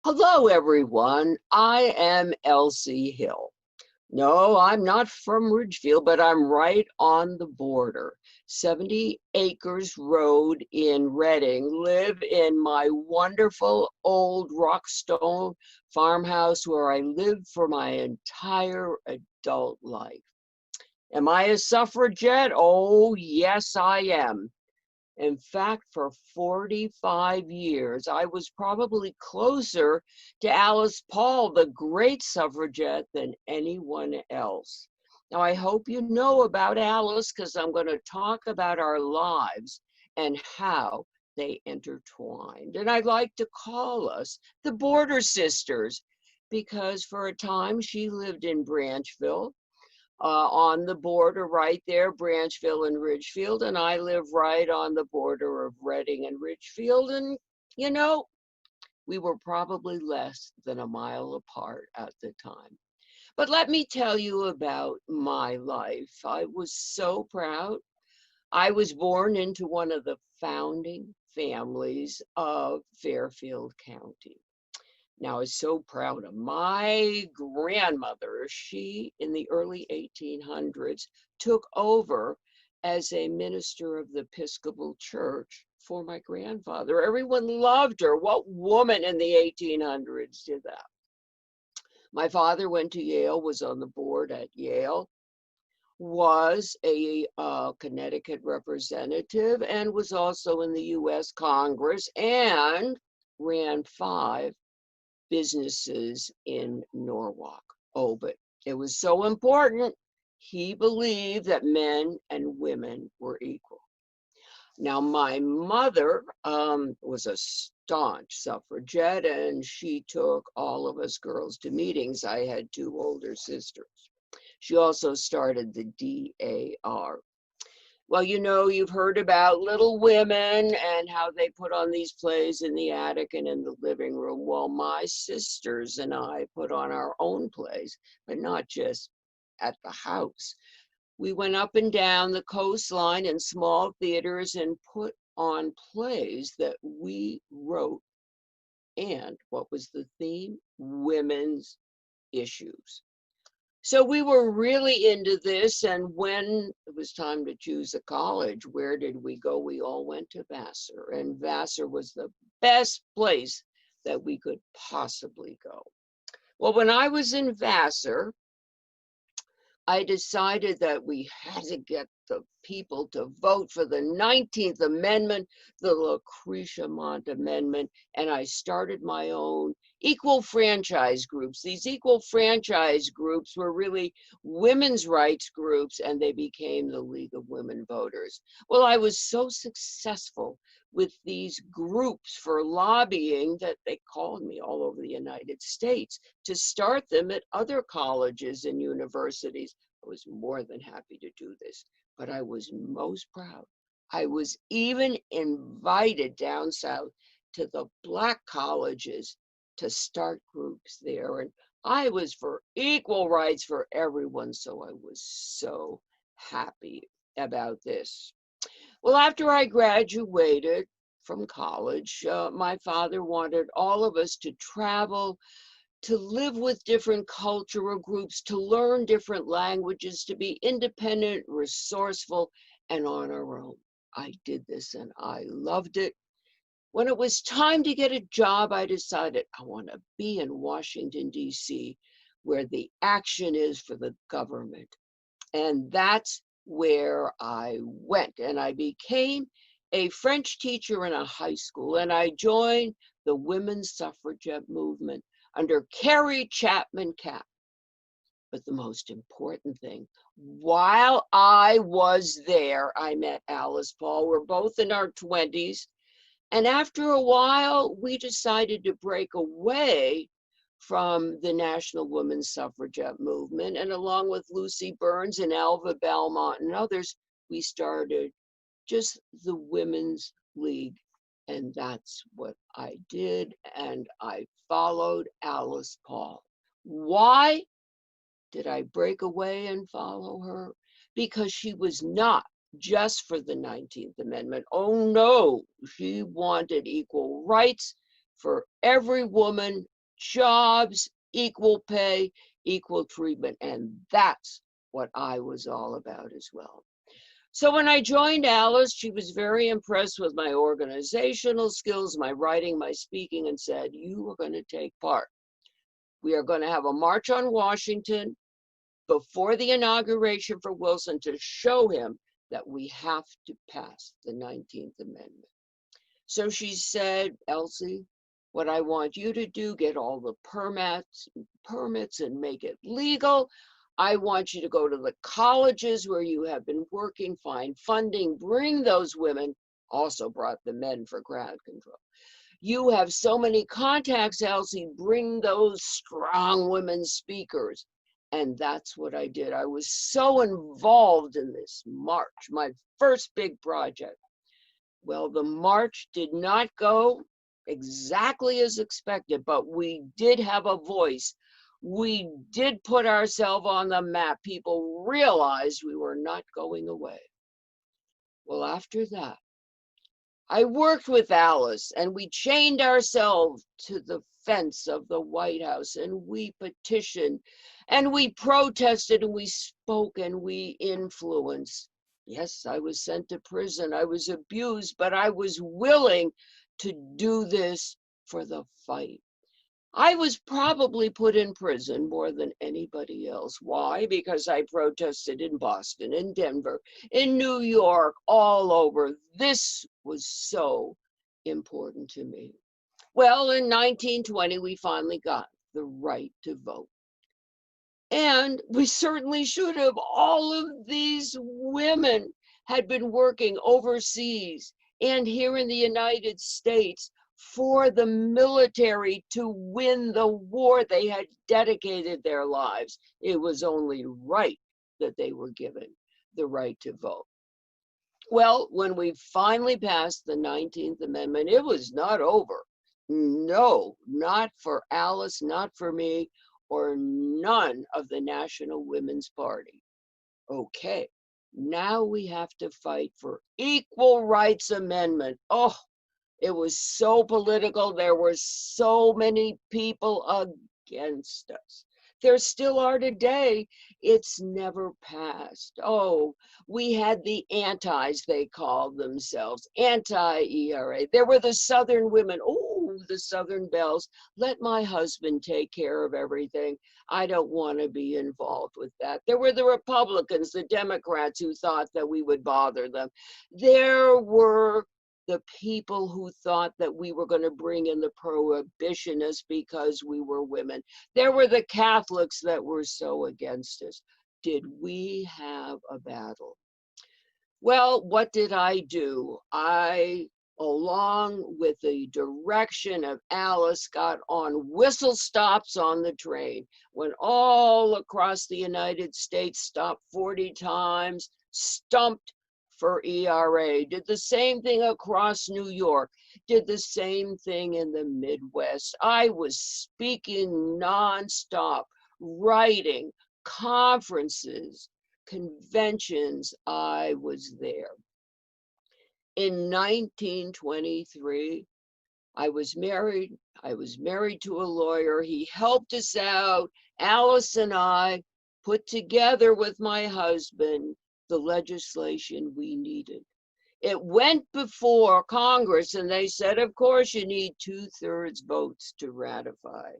Hello, everyone. I am Elsie Hill. No, I'm not from Ridgefield, but I'm right on the border. 70 Acres Road in Reading. Live in my wonderful old rockstone farmhouse where I lived for my entire adult life. Am I a suffragette? Oh, yes, I am. In fact, for 45 years, I was probably closer to Alice Paul, the great suffragette, than anyone else. Now, I hope you know about Alice because I'm going to talk about our lives and how they intertwined. And I'd like to call us the Border Sisters because for a time she lived in Branchville on the border right there, Branchville and Ridgefield, and I live right on the border of Reading and Ridgefield. And, you know, we were probably less than a mile apart at the time. But let me tell you about my life. I was so proud. I was born into one of the founding families of Fairfield County. Now, I was so proud of my grandmother. She, in the early 1800s, took over as a minister of the Episcopal Church for my grandfather. Everyone loved her. What woman in the 1800s did that? My father went to Yale, was on the board at Yale, was a Connecticut representative, and was also in the US Congress and ran 5 businesses in Norwalk. Oh, but it was so important. He believed that men and women were equal. Now, my mother was a staunch suffragette, and she took all of us girls to meetings. I had 2 older sisters. She also started the DAR. Well, you know, you've heard about Little Women and how they put on these plays in the attic and in the living room. Well, my sisters and I put on our own plays, but not just at the house. We went up and down the coastline in small theaters and put on plays that we wrote. And what was the theme? Women's issues. So we were really into this, and when it was time to choose a college, where did we go? We all went to Vassar, and Vassar was the best place that we could possibly go. Well, when I was in Vassar, I decided that we had to get the people to vote for the 19th Amendment, the Lucretia Mott Amendment, and I started my own equal franchise groups. These equal franchise groups were really women's rights groups, and they became the League of Women Voters. Well, I was so successful with these groups for lobbying that they called me all over the United States to start them at other colleges and universities. I was more than happy to do this, but I was most proud. I was even invited down south to the Black colleges to start groups there. And I was for equal rights for everyone, so I was so happy about this. Well, after I graduated from college, my father wanted all of us to travel, to live with different cultural groups, to learn different languages, to be independent, resourceful, and on our own. I did this and I loved it. When it was time to get a job, I decided I want to be in Washington, D.C., where the action is for the government. And that's where I went. And I became a French teacher in a high school. And I joined the women's suffragette movement under Carrie Chapman Catt. But the most important thing, while I was there, I met Alice Paul. We're both in our 20s. And after a while, we decided to break away from the National Women's Suffragette movement. And along with Lucy Burns and Alva Belmont and others, we started just the Women's League. And that's what I did. And I followed Alice Paul. Why did I break away and follow her? Because she was not just for the 19th Amendment. Oh no, she wanted equal rights for every woman jobs, equal pay, equal treatment. And that's what I was all about as well. So when I joined Alice, she was very impressed with my organizational skills, my writing, my speaking, and said, you are going to take part. We are going to have a march on Washington before the inauguration for Wilson to show him that we have to pass the 19th Amendment. So she said, Elsie, what I want you to do, get all the permits and make it legal. I want you to go to the colleges where you have been working, find funding, bring those women, also brought the men for crowd control. You have so many contacts, Elsie, bring those strong women speakers. And that's what I did. I was so involved in this march, my first big project. Well, the march did not go exactly as expected, but we did have a voice. We did put ourselves on the map. People realized we were not going away. Well, after that, I worked with Alice and we chained ourselves to the fence of the White House and we petitioned and we protested and we spoke and we influenced. Yes, I was sent to prison. I was abused, but I was willing to do this for the fight. I was probably put in prison more than anybody else. Why? Because I protested in Boston, in Denver, in New York, all over. This was so important to me. Well, in 1920, we finally got the right to vote. And we certainly should have. All of these women had been working overseas and here in the United States for the military to win the war. They had dedicated their lives. It was only right that they were given the right to vote. Well, when we finally passed the 19th Amendment, it was not over. No, not for Alice, not for me, or none of the National Women's Party. Okay, now we have to fight for Equal Rights Amendment. Oh, it was so political. There were so many people against us. There still are today. It's never passed. Oh, we had the antis, they called themselves, anti-ERA. There were the Southern women. Oh, the Southern belles. Let my husband take care of everything. I don't want to be involved with that. There were the Republicans, the Democrats who thought that we would bother them. There were the people who thought that we were going to bring in the prohibitionists because we were women. There were the Catholics that were so against us. Did we have a battle? Well, what did I do? I, along with the direction of Alice, got on whistle stops on the train, went all across the United States, stopped 40 times, stumped for ERA, did the same thing across New York, did the same thing in the Midwest. I was speaking nonstop, writing, conferences, conventions. I was there. In 1923, I was married. I was married to a lawyer. He helped us out. Alice and I put together with my husband the legislation we needed. It went before Congress and they said, of course, you need 2/3 votes to ratify.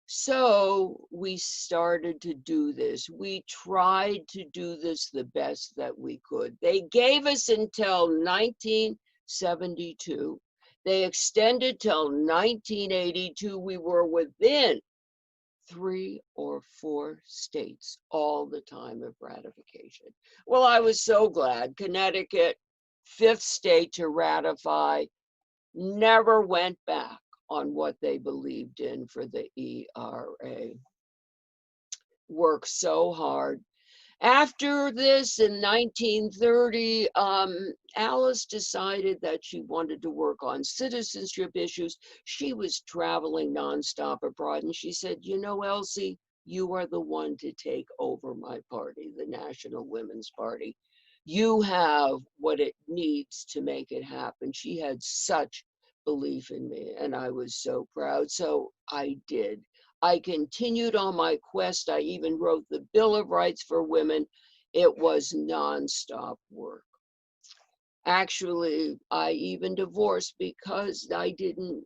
So we started to do this. We tried to do this the best that we could. They gave us until 1972. They extended till 1982. We were within 3 or 4 states all the time of ratification. Well, I was so glad. Connecticut, 5th state to ratify, never went back on what they believed in for the ERA. Worked so hard. After this, in 1930, Alice decided that she wanted to work on citizenship issues. She was traveling nonstop abroad, and she said, you know, Elsie, you are the one to take over my party, the National Women's Party. You have what it needs to make it happen. She had such belief in me, and I was so proud. So I did. I continued on my quest. I even wrote the Bill of Rights for Women. It was nonstop work. Actually, I even divorced because I didn't,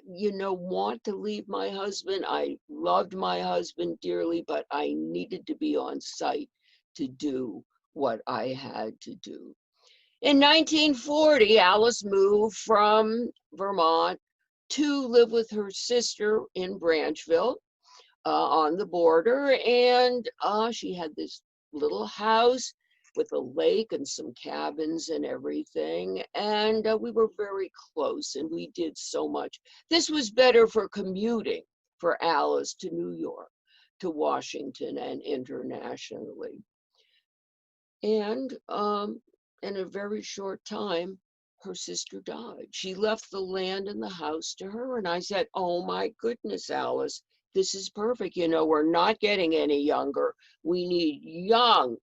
want to leave my husband. I loved my husband dearly, but I needed to be on site to do what I had to do. In 1940, Alice moved from Vermont to live with her sister in Branchville on the border. And she had this little house with a lake and some cabins and everything. And we were very close and we did so much. This was better for commuting for Alice to New York, to Washington, and internationally. And in a very short time, her sister died. She left the land and the house to her. And I said, oh my goodness, Alice, this is perfect. We're not getting any younger. We need young,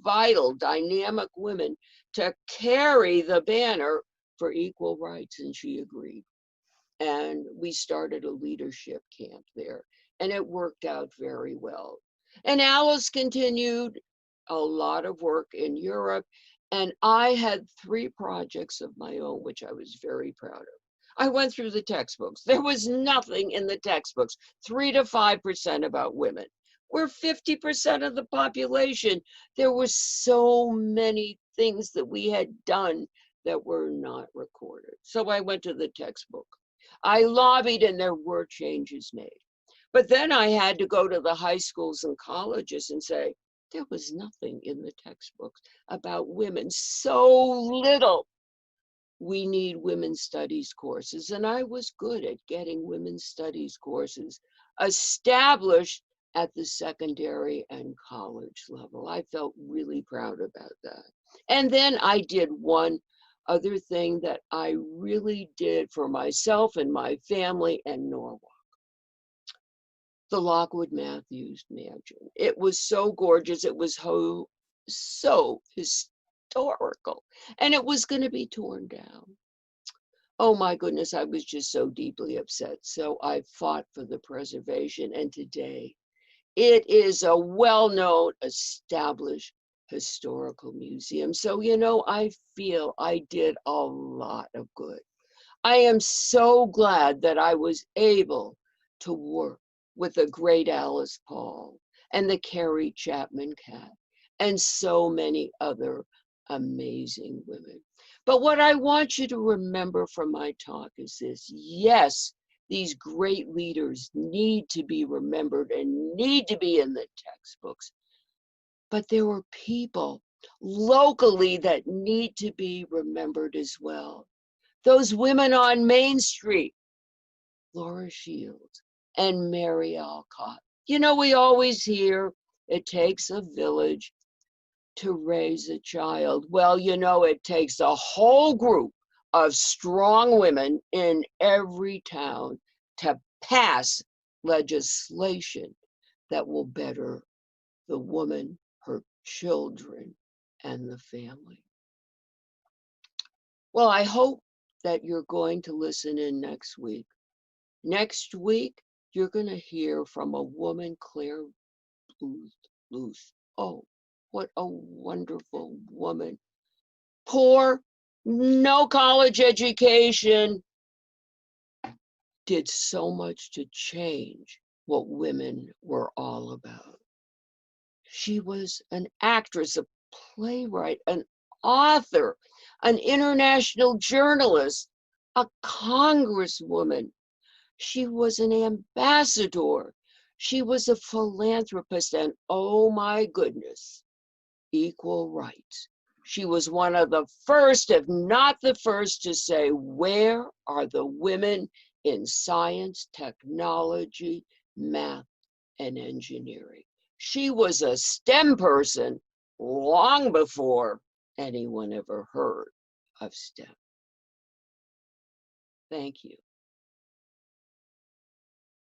vital, dynamic women to carry the banner for equal rights. And she agreed. And we started a leadership camp there. And it worked out very well. And Alice continued a lot of work in Europe. And I had 3 projects of my own, which I was very proud of. I went through the textbooks. There was nothing in the textbooks, 3 to 5% about women. We're 50% of the population. There were so many things that we had done that were not recorded. So I went to the textbook. I lobbied and there were changes made. But then I had to go to the high schools and colleges and say, there was nothing in the textbooks about women, so little. We need women's studies courses. And I was good at getting women's studies courses established at the secondary and college level. I felt really proud about that. And then I did one other thing that I really did for myself and my family and Norwalk. The Lockwood Matthews Mansion. It was so gorgeous. It was so historical. And it was going to be torn down. Oh my goodness, I was just so deeply upset. So I fought for the preservation. And today, it is a well-known, established historical museum. So, I feel I did a lot of good. I am so glad that I was able to work with the great Alice Paul and the Carrie Chapman Cat and so many other amazing women. But what I want you to remember from my talk is this: yes, these great leaders need to be remembered and need to be in the textbooks. But there were people locally that need to be remembered as well. Those women on Main Street, Laura Shields and Mary Alcott. We always hear it takes a village to raise a child. Well, it takes a whole group of strong women in every town to pass legislation that will better the woman, her children, and the family. Well, I hope that you're going to listen in next week. Next week, you're going to hear from a woman, Claire Bluth. Oh, what a wonderful woman. Poor, no college education, did so much to change what women were all about. She was an actress, a playwright, an author, an international journalist, a congresswoman. She was an ambassador. She was a philanthropist, and oh my goodness, equal rights. She was one of the first, if not the first, to say, where are the women in science, technology, math, and engineering? She was a STEM person long before anyone ever heard of STEM. Thank you.